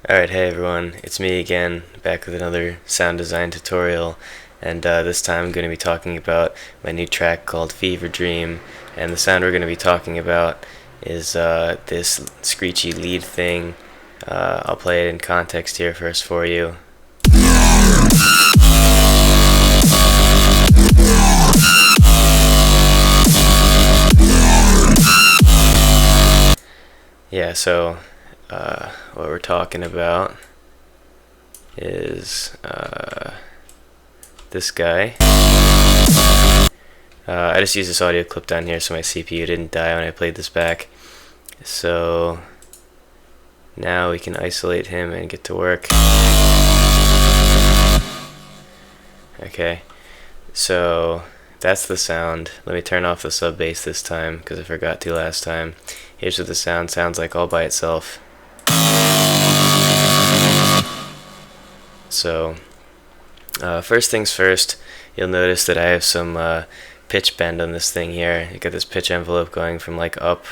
Alright, hey everyone, it's me again, back with another sound design tutorial, and this time I'm going to be talking about my new track called Fever Dream, and the sound we're going to be talking about is this screechy lead thing. I'll play it in context here first for you. Yeah, so what we're talking about is this guy. I just used this audio clip down here so my CPU didn't die when I played this back. So now we can isolate him and get to work. Okay, so that's the sound. Let me turn off the sub bass this time because I forgot to last time. Here's what the sound sounds like all by itself. So first things first, you'll notice that I have some pitch bend on this thing here. You got this pitch envelope going from like up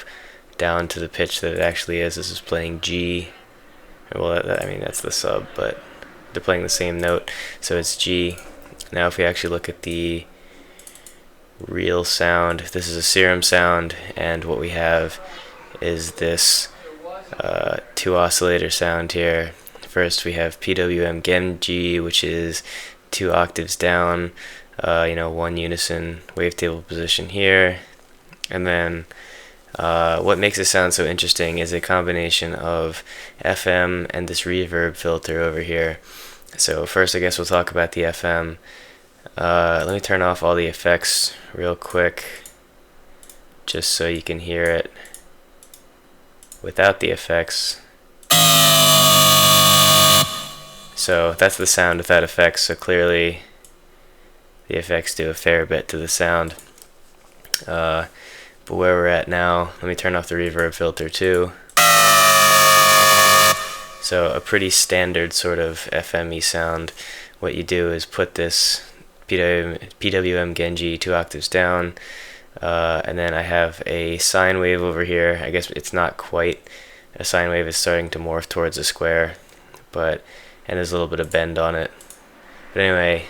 down to the pitch that it actually is. This is playing G. Well, I mean that's the sub, but they're playing the same note, so it's G. Now if we actually look at the real sound, this is a Serum sound, and what we have is this two oscillator sound here. First we have PWM Genji, which is 2 octaves down, one unison wavetable position here, and then what makes it sound so interesting is a combination of FM and this reverb filter over here. So first I guess we'll talk about the FM. Let me turn off all the effects real quick just so you can hear it without the effects. So that's the sound without effects, so clearly the effects do a fair bit to the sound. But where we're at now, let me turn off the reverb filter too. So a pretty standard sort of FM-y sound. What you do is put this PWM Genji 2 octaves down, and then I have a sine wave over here. I guess it's not quite a sine wave, it's starting to morph towards a square, and there's a little bit of bend on it. But anyway,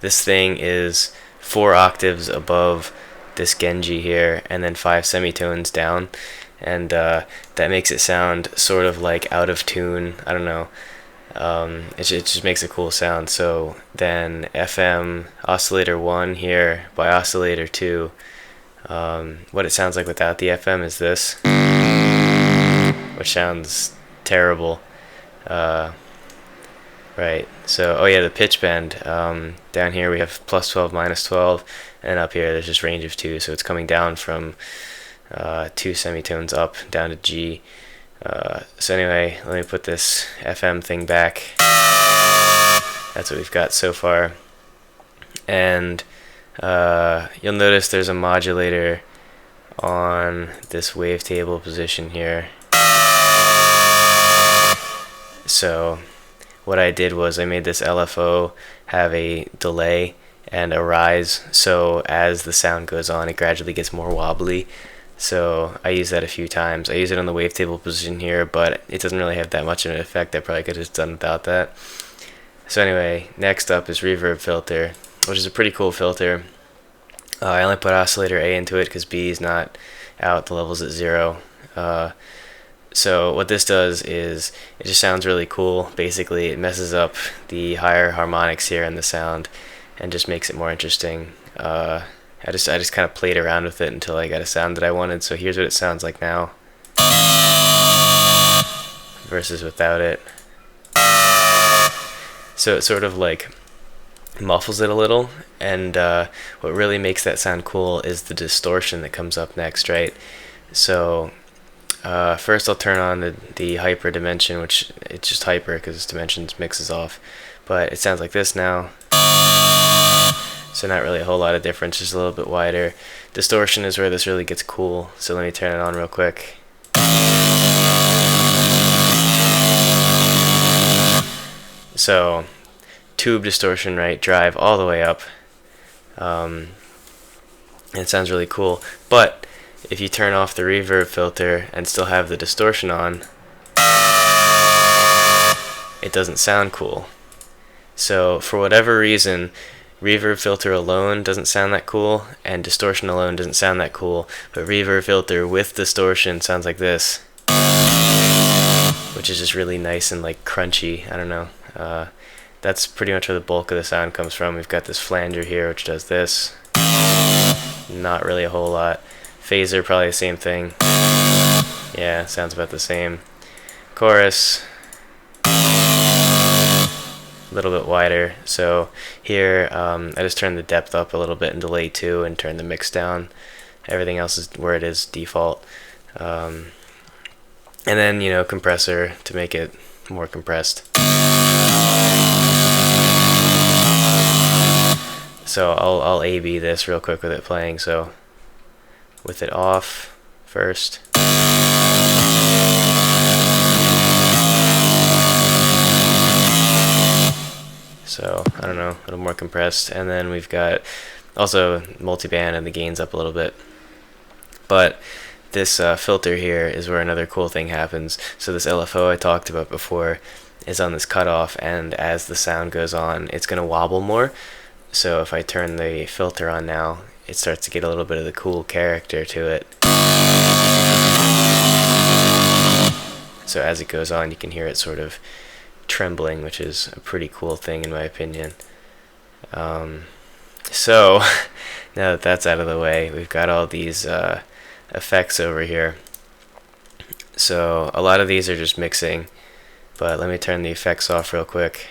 this thing is 4 octaves above this Genji here, and then 5 semitones down, and that makes it sound sort of like out of tune. I don't know. It just makes a cool sound. So then FM oscillator 1 here by oscillator 2, what it sounds like without the FM is this, which sounds terrible. Right, so oh yeah, the pitch bend, down here we have plus 12, minus 12, and up here there's just range of 2, so it's coming down from 2 semitones up down to G. So anyway, let me put this FM thing back. That's what we've got so far. And you'll notice there's a modulator on this wavetable position here. So what I did was I made this LFO have a delay and a rise, so as the sound goes on it gradually gets more wobbly. So I use that a few times. I use it on the wavetable position here, but it doesn't really have that much of an effect. I probably could have just done without that. So anyway, next up is Reverb Filter, which is a pretty cool filter. I only put oscillator A into it because B is not out, the level's at 0. So what this does is it just sounds really cool. Basically it messes up the higher harmonics here in the sound and just makes it more interesting. I just kind of played around with it until I got a sound that I wanted. So here's what it sounds like now versus without it. So it sort of like muffles it a little, and what really makes that sound cool is the distortion that comes up next, right? So first I'll turn on the hyper dimension, which it's just hyper because dimensions mixes off, but it sounds like this now. So not really a whole lot of difference, just a little bit wider. Distortion is where this really gets cool, so let me turn it on real quick. So tube distortion, right, drive all the way up. It sounds really cool, but if you turn off the reverb filter and still have the distortion on, it doesn't sound cool. So for whatever reason, Reverb Filter alone doesn't sound that cool, and Distortion alone doesn't sound that cool, but Reverb Filter with Distortion sounds like this, which is just really nice and like crunchy. I don't know. That's pretty much where the bulk of the sound comes from. We've got this flanger here, which does this. Not really a whole lot. Phaser, probably the same thing. Yeah, sounds about the same. Chorus, a little bit wider. So here, I just turned the depth up a little bit in delay 2 and turned the mix down. Everything else is where it is default. And then, you know, compressor to make it more compressed. So I'll A/B this real quick with it playing. So with it off first. So I don't know, a little more compressed. And then we've got also multiband and the gain's up a little bit. But this filter here is where another cool thing happens. So this LFO I talked about before is on this cutoff, and as the sound goes on, it's going to wobble more. So if I turn the filter on now, it starts to get a little bit of the cool character to it. So as it goes on, you can hear it sort of trembling, which is a pretty cool thing in my opinion. So now that that's out of the way, we've got all these effects over here. So a lot of these are just mixing, but let me turn the effects off real quick.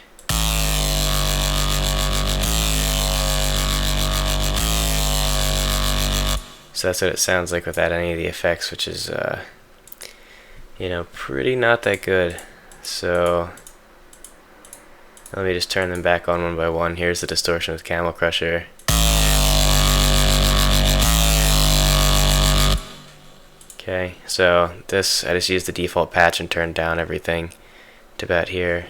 So that's what it sounds like without any of the effects, which is you know, pretty not that good. So let me just turn them back on one by one. Here's the distortion with Camel Crusher. Okay, so this, I just used the default patch and turned down everything to about here.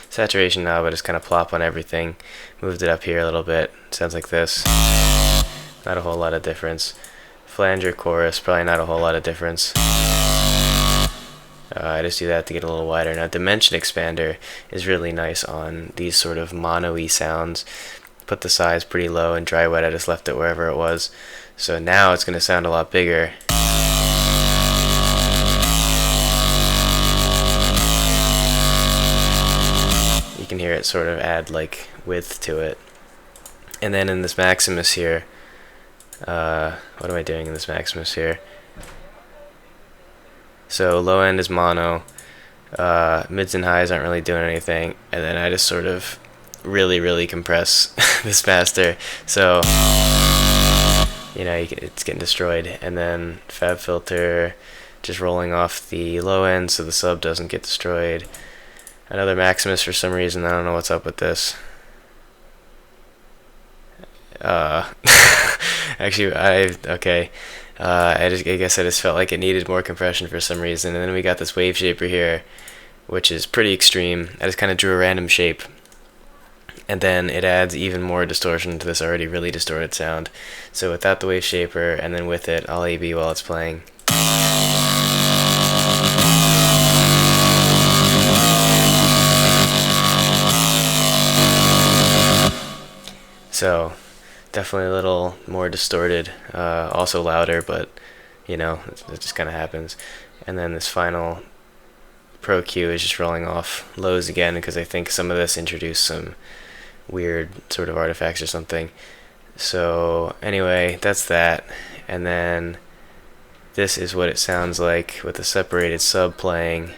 Saturation knob, I just kind of plop on everything. Moved it up here a little bit. Sounds like this. Not a whole lot of difference. Flanger Chorus, probably not a whole lot of difference. I just do that to get a little wider. Now, Dimension Expander is really nice on these sort of mono-y sounds. Put the size pretty low, and dry wet I just left it wherever it was. So now it's going to sound a lot bigger. You can hear it sort of add like width to it. And then in this Maximus here, what am I doing in this Maximus here? So low end is mono, mids and highs aren't really doing anything, and then I just sort of really compress this master, so you know, it's getting destroyed. And then Fab Filter, just rolling off the low end so the sub doesn't get destroyed. Another Maximus for some reason, I don't know what's up with this. Actually, okay. I guess I just felt like it needed more compression for some reason. And then we got this wave shaper here, which is pretty extreme. I just kind of drew a random shape, and then it adds even more distortion to this already really distorted sound. So without the wave shaper, and then with it, I'll A/B while it's playing. So definitely a little more distorted, also louder, but you know, it just kind of happens. And then this final Pro Q is just rolling off lows again, because I think some of this introduced some weird sort of artifacts or something. So anyway, that's that. And then this is what it sounds like with a separated sub playing.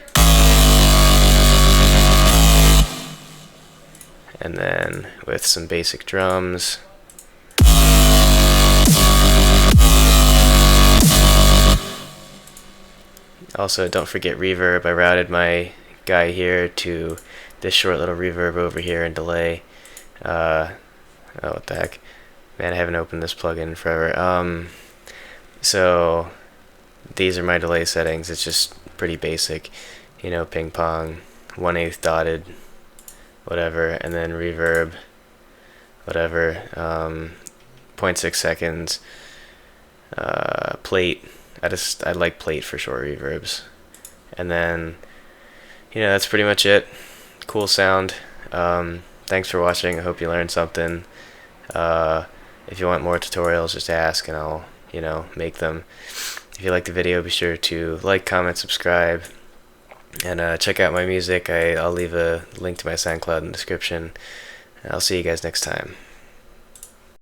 And then with some basic drums. Also, don't forget reverb. I routed my guy here to this short little reverb over here and delay. Oh, what the heck. Man, I haven't opened this plugin in forever. So these are my delay settings. It's just pretty basic. You know, ping pong, 1/8 dotted, whatever, and then reverb, whatever, 0.6 seconds, plate. I like plate for short reverbs. And then That's pretty much it. Cool sound. Thanks for watching. I hope you learned something. If you want more tutorials, just ask and I'll, make them. If you like the video, be sure to like, comment, subscribe, and check out my music. I'll leave a link to my SoundCloud in the description. I'll see you guys next time.